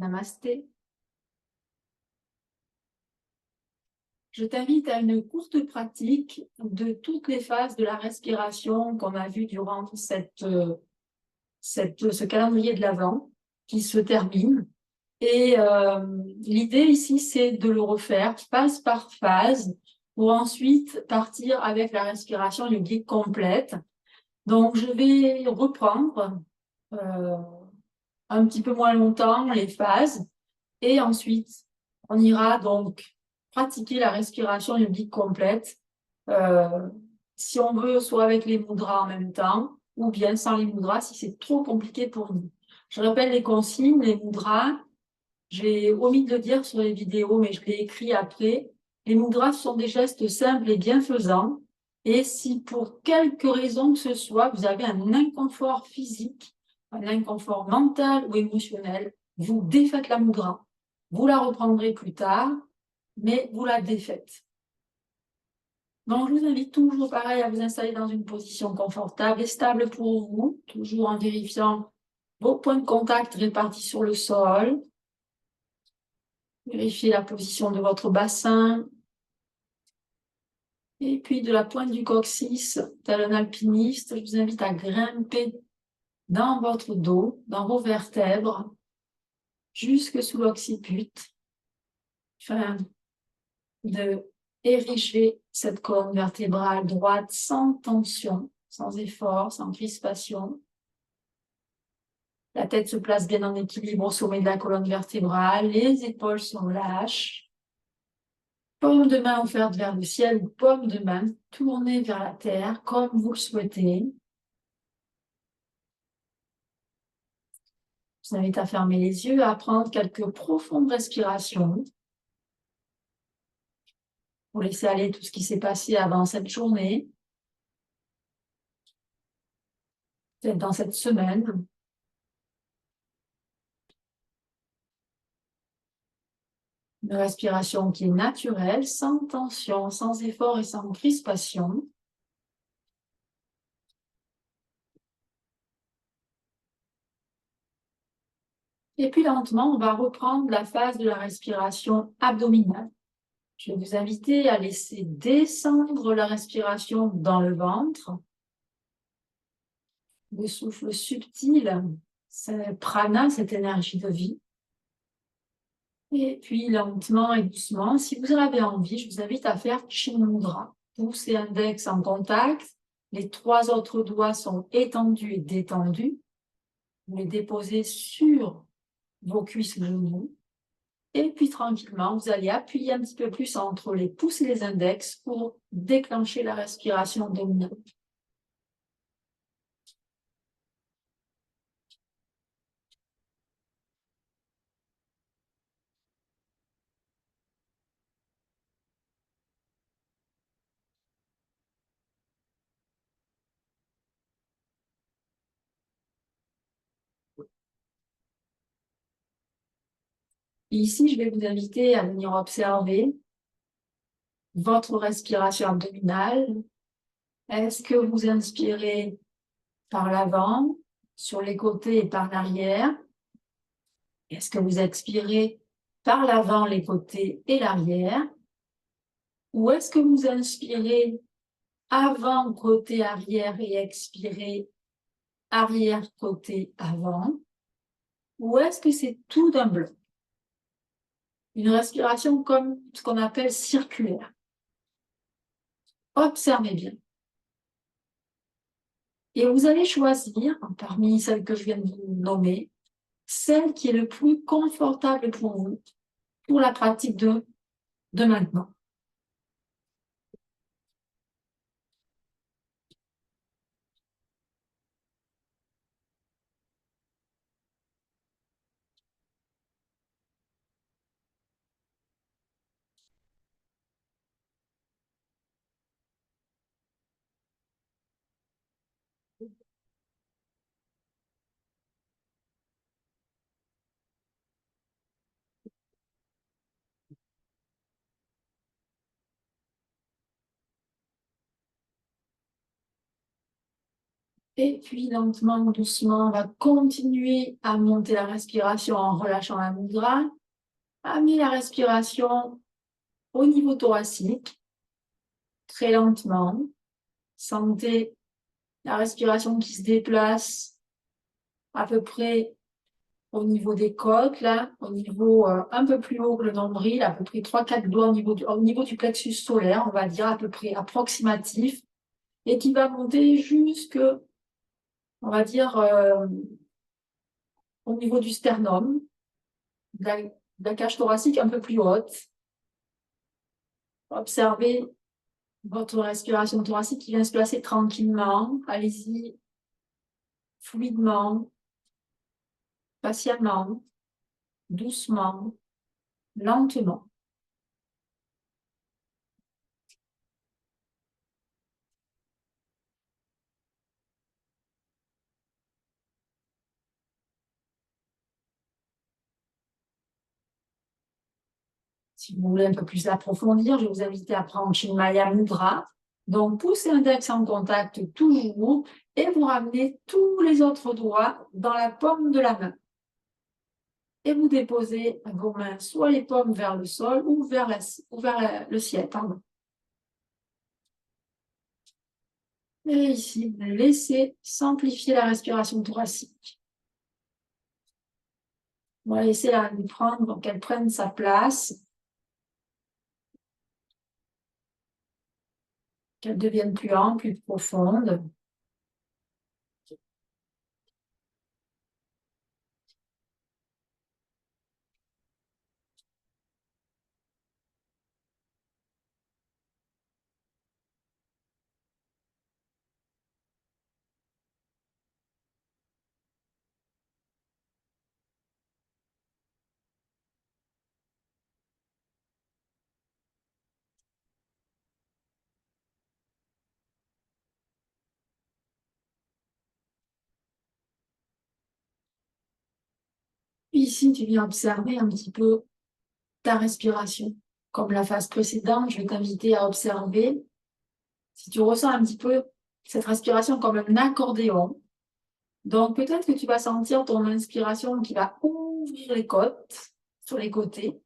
Namasté. Je t'invite à une courte pratique de toutes les phases de la respiration qu'on a vues durant ce calendrier de l'Avent qui se termine. Et l'idée ici, c'est de le refaire phase par phase pour ensuite partir avec la respiration yogique complète. Donc, je vais reprendre un petit peu moins longtemps les phases et ensuite, on ira donc pratiquer la respiration yogique complète, si on veut, soit avec les mudras en même temps, ou bien sans les mudras si c'est trop compliqué pour nous. Je rappelle les consignes, les mudras. J'ai omis de le dire sur les vidéos, mais je l'ai écrit après. Les mudras sont des gestes simples et bienfaisants. Et si pour quelque raison que ce soit, vous avez un inconfort physique, un inconfort mental ou émotionnel, vous défaites la mudra. Vous la reprendrez plus tard, mais vous la défaites. Donc, je vous invite toujours pareil à vous installer dans une position confortable et stable pour vous, toujours en vérifiant vos points de contact répartis sur le sol. Vérifiez la position de votre bassin. Et puis, de la pointe du coccyx, tel un alpiniste, je vous invite à grimper dans votre dos, dans vos vertèbres, jusque sous l'occiput, afin de ériger cette colonne vertébrale droite sans tension, sans effort, sans crispation. La tête se place bien en équilibre au sommet de la colonne vertébrale, les épaules sont lâches. Paume de main offerte vers le ciel ou paume de main tournée vers la terre comme vous le souhaitez. Je vous invite à fermer les yeux, à prendre quelques profondes respirations pour laisser aller tout ce qui s'est passé avant cette journée, peut-être dans cette semaine. Une respiration qui est naturelle, sans tension, sans effort et sans crispation. Et puis lentement, on va reprendre la phase de la respiration abdominale. Je vais vous inviter à laisser descendre la respiration dans le ventre. Le souffle subtil, c'est prana, cette énergie de vie. Et puis lentement et doucement, si vous en avez envie, je vous invite à faire Chin Mudra. Pouce et index en contact, les 3 autres doigts sont étendus et détendus. Vous les déposez sur vos cuisses genoux. Et puis tranquillement, vous allez appuyer un petit peu plus entre les pouces et les index pour déclencher la respiration abdominale. Et ici, je vais vous inviter à venir observer votre respiration abdominale. Est-ce que vous inspirez par l'avant, sur les côtés et par l'arrière? Est-ce que vous expirez par l'avant, les côtés et l'arrière? Ou est-ce que vous inspirez avant, côté, arrière et expirez arrière, côté, avant? Ou est-ce que c'est tout d'un bloc? Une respiration comme ce qu'on appelle circulaire. Observez bien. Et vous allez choisir, parmi celles que je viens de vous nommer, celle qui est le plus confortable pour vous, pour la pratique de maintenant. Et puis, lentement, doucement, on va continuer à monter la respiration en relâchant la mudra. Amener la respiration au niveau thoracique, très lentement. Sentez la respiration qui se déplace à peu près au niveau des côtes, là, au niveau un peu plus haut que le nombril, à peu près 3-4 doigts au niveau du plexus solaire, on va dire à peu près approximatif, et qui va monter jusque, on va dire, au niveau du sternum, de la cage thoracique un peu plus haute. Observez votre respiration thoracique qui vient se placer tranquillement. Allez-y, fluidement, patiemment, doucement, lentement. Si vous voulez un peu plus approfondir, je vais vous inviter à prendre Chinmaya Mudra. Donc, poussez l'index en contact toujours et vous ramenez tous les autres doigts dans la paume de la main. Et vous déposez vos mains, soit les paumes vers le sol ou vers le ciel. Pardon. Et ici, vous laissez s'amplifier la respiration thoracique. On va laisser la lui prendre, qu'elle prenne sa place, qu'elle devienne plus ample, plus profonde. Ici, tu viens observer un petit peu ta respiration. Comme la phase précédente, je vais t'inviter à observer si tu ressens un petit peu cette respiration comme un accordéon. Donc, peut-être que tu vas sentir ton inspiration qui va ouvrir les côtes sur les côtés.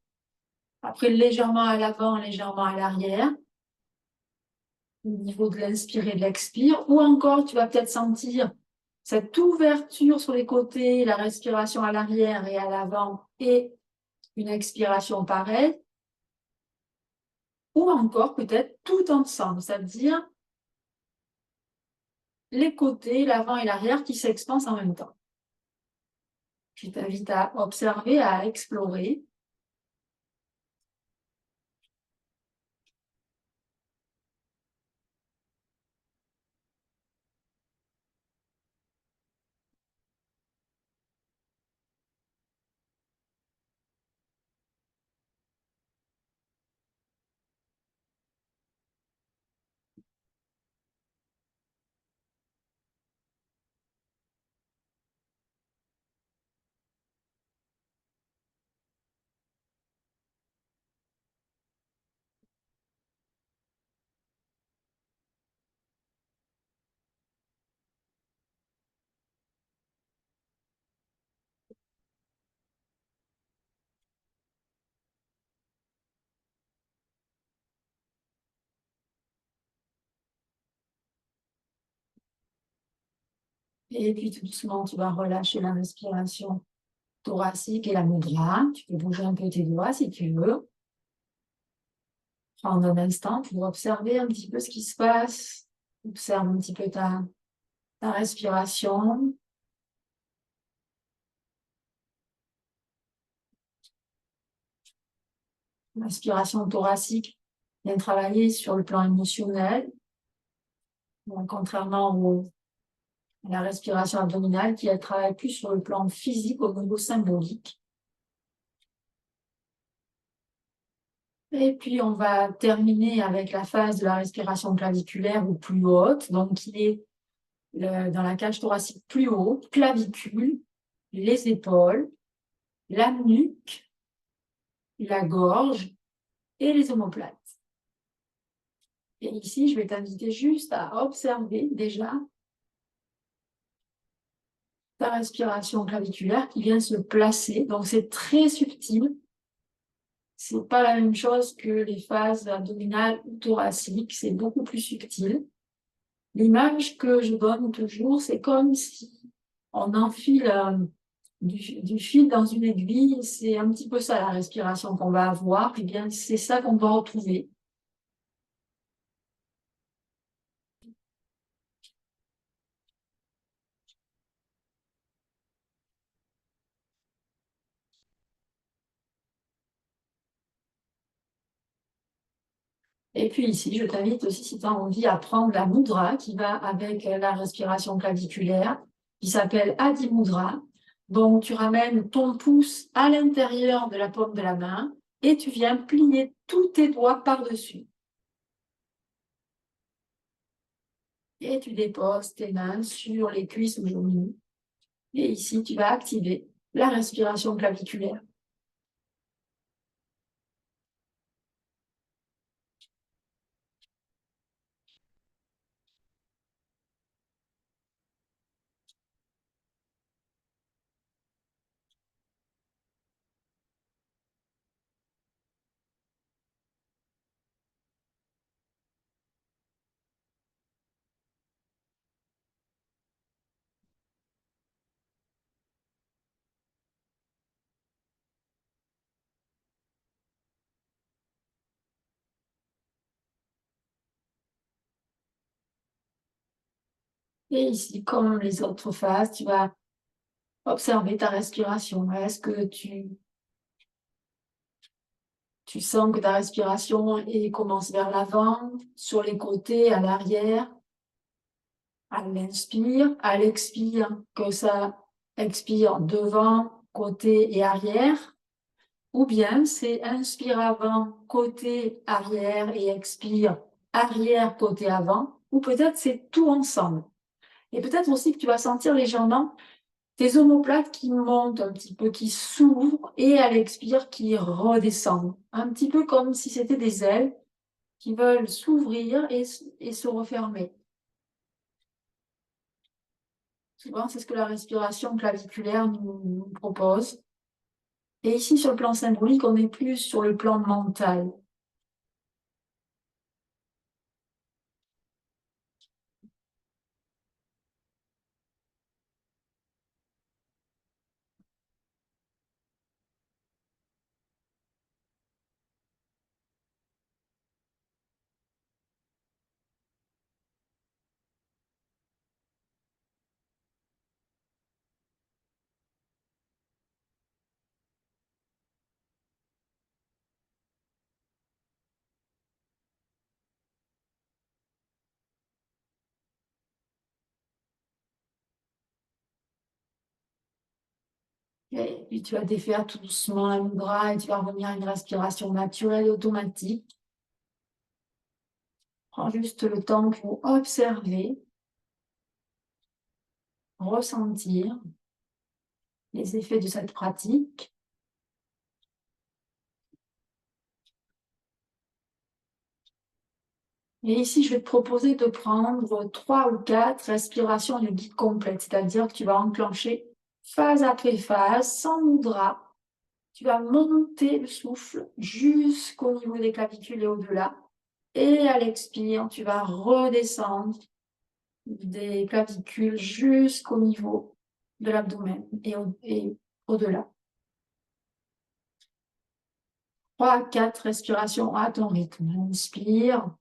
Après, légèrement à l'avant, légèrement à l'arrière, au niveau de l'inspire et de l'expire. Ou encore, tu vas peut-être sentir cette ouverture sur les côtés, la respiration à l'arrière et à l'avant et une expiration pareille. Ou encore, peut-être tout ensemble, c'est-à-dire les côtés, l'avant et l'arrière qui s'expansent en même temps. Je t'invite à observer, à explorer. Et puis tout doucement, tu vas relâcher la respiration thoracique et la mudra. Tu peux bouger un peu tes doigts si tu veux. Prendre un instant pour observer un petit peu ce qui se passe. Observe un petit peu ta respiration. L'inspiration thoracique vient travailler sur le plan émotionnel. Donc, contrairement à la respiration abdominale qui elle travaille plus sur le plan physique au niveau symbolique. Et puis, on va terminer avec la phase de la respiration claviculaire ou plus haute. Donc, il est dans la cage thoracique plus haute, clavicule, les épaules, la nuque, la gorge et les omoplates. Et ici, je vais t'inviter juste à observer déjà ta respiration claviculaire qui vient se placer. Donc, c'est très subtil. C'est pas la même chose que les phases abdominales ou thoraciques. C'est beaucoup plus subtil. L'image que je donne toujours, c'est comme si on enfile du fil dans une aiguille. C'est un petit peu ça la respiration qu'on va avoir. Eh bien, c'est ça qu'on va retrouver. Et puis ici, je t'invite aussi, si tu as envie, à prendre la mudra qui va avec la respiration claviculaire, qui s'appelle Adi Mudra. Donc, tu ramènes ton pouce à l'intérieur de la paume de la main et tu viens plier tous tes doigts par-dessus. Et tu déposes tes mains sur les cuisses ou genoux. Et ici, tu vas activer la respiration claviculaire. Et ici, comme les autres phases, tu vas observer ta respiration. Est-ce que tu sens que ta respiration commence vers l'avant, sur les côtés, à l'arrière, à l'inspire, à l'expire, que ça expire devant, côté et arrière, ou bien c'est inspire avant, côté, arrière et expire, arrière, côté, avant, ou peut-être c'est tout ensemble. Et peut-être aussi que tu vas sentir légèrement tes omoplates qui montent un petit peu, qui s'ouvrent et à l'expire qui redescendent. Un petit peu comme si c'était des ailes qui veulent s'ouvrir et se refermer. Souvent, c'est ce que la respiration claviculaire nous propose. Et ici, sur le plan symbolique, on est plus sur le plan mental. Et puis, tu vas défaire tout doucement la mudra et tu vas revenir à une respiration naturelle et automatique. Prends juste le temps pour observer, ressentir les effets de cette pratique. Et ici, je vais te proposer de prendre 3 ou 4 respirations de guide complète, c'est-à-dire que tu vas enclencher phase après phase, sans mudra. Tu vas monter le souffle jusqu'au niveau des clavicules et au-delà. Et à l'expire, tu vas redescendre des clavicules jusqu'au niveau de l'abdomen et au-delà. 3 à 4 respirations à ton rythme. Inspire.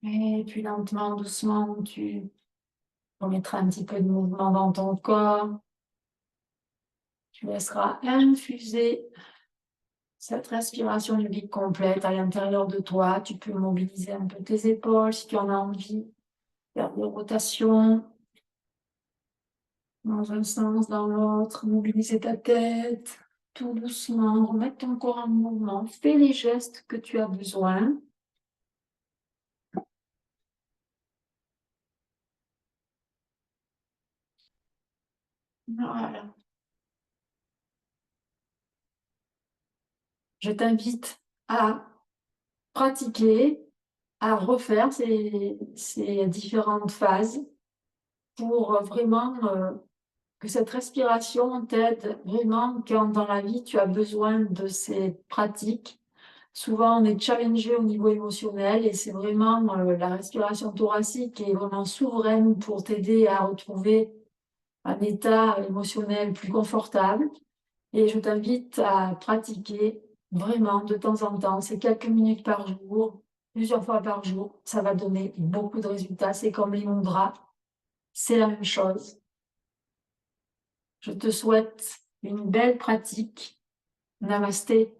Et puis lentement, doucement, tu remettras un petit peu de mouvement dans ton corps. Tu laisseras infuser cette respiration yogique complète à l'intérieur de toi. Tu peux mobiliser un peu tes épaules si tu en as envie, faire des rotations dans un sens, dans l'autre, mobiliser ta tête, tout doucement, remettre ton corps en mouvement. Fais les gestes que tu as besoin. Voilà. Je t'invite à pratiquer, à refaire ces différentes phases pour vraiment que cette respiration t'aide vraiment quand dans la vie tu as besoin de ces pratiques. Souvent, on est challengé au niveau émotionnel et c'est vraiment la respiration thoracique qui est vraiment souveraine pour t'aider à retrouver un état émotionnel plus confortable. Et je t'invite à pratiquer vraiment de temps en temps, c'est quelques minutes par jour, plusieurs fois par jour. Ça va donner beaucoup de résultats. C'est comme les mudras, c'est la même chose. Je te souhaite une belle pratique. Namasté.